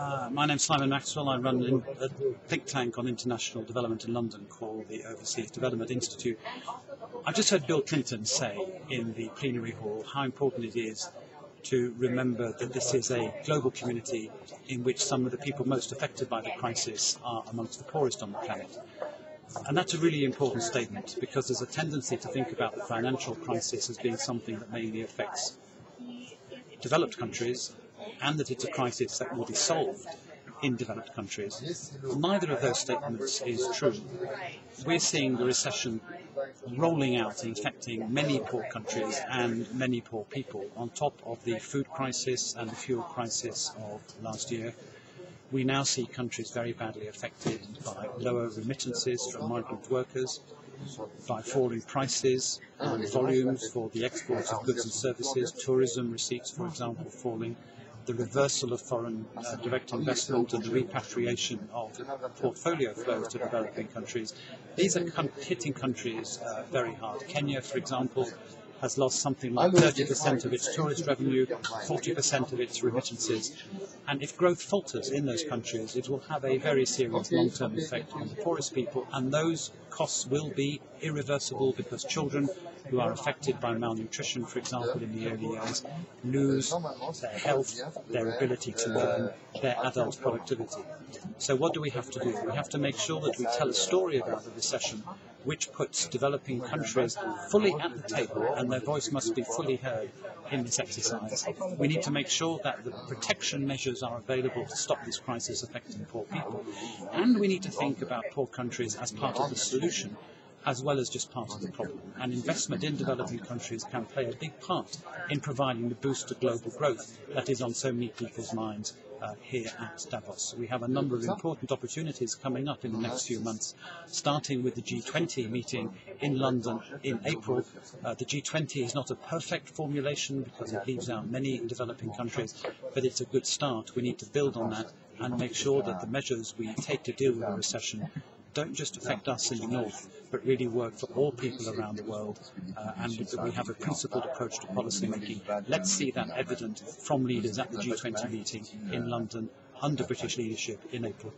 My name's Simon Maxwell. I run a think tank on international development in London called the Overseas Development Institute. I've just heard Bill Clinton say in the plenary hall how important it is to remember that this is a global community in which some of the people most affected by the crisis are amongst the poorest on the planet. And that's a really important statement because there's a tendency to think about the financial crisis as being something that mainly affects developed countries and that it's a crisis that will be solved in developed countries. Neither of those statements is true. We're seeing the recession rolling out and affecting many poor countries and many poor people on top of the food crisis and the fuel crisis of last year. We now see countries very badly affected by lower remittances from migrant workers, by falling prices and volumes for the exports of goods and services, tourism receipts, for example, falling, the reversal of foreign direct investment and the repatriation of portfolio flows to developing countries. These are hitting countries very hard. Kenya, for example, has lost something like 30% of its tourist revenue, 40% of its remittances. And if growth falters in those countries, it will have a very serious long-term effect on the poorest people, and those costs will be irreversible because children who are affected by malnutrition, for example, in the early years, lose their health, their ability to learn, their adult productivity. So what do we have to do? We have to make sure that we tell a story about the recession which puts developing countries fully at the table, and their voice must be fully heard in this exercise. We need to make sure that the protection measures are available to stop this crisis affecting poor people. And we need to think about poor countries as part of the solution as well as just part of the problem. And investment in developing countries can play a big part in providing the boost to global growth that is on so many people's minds here at Davos. We have a number of important opportunities coming up in the next few months, starting with the G20 meeting in London in April. The G20 is not a perfect formulation because it leaves out many developing countries, but it's a good start. We need to build on that and make sure that the measures we take to deal with the recession don't just affect us in the north, but really work for all people around the world, and that we have a principled approach to policy making. Let's see that evident from leaders at the G20 meeting in London under British leadership in April.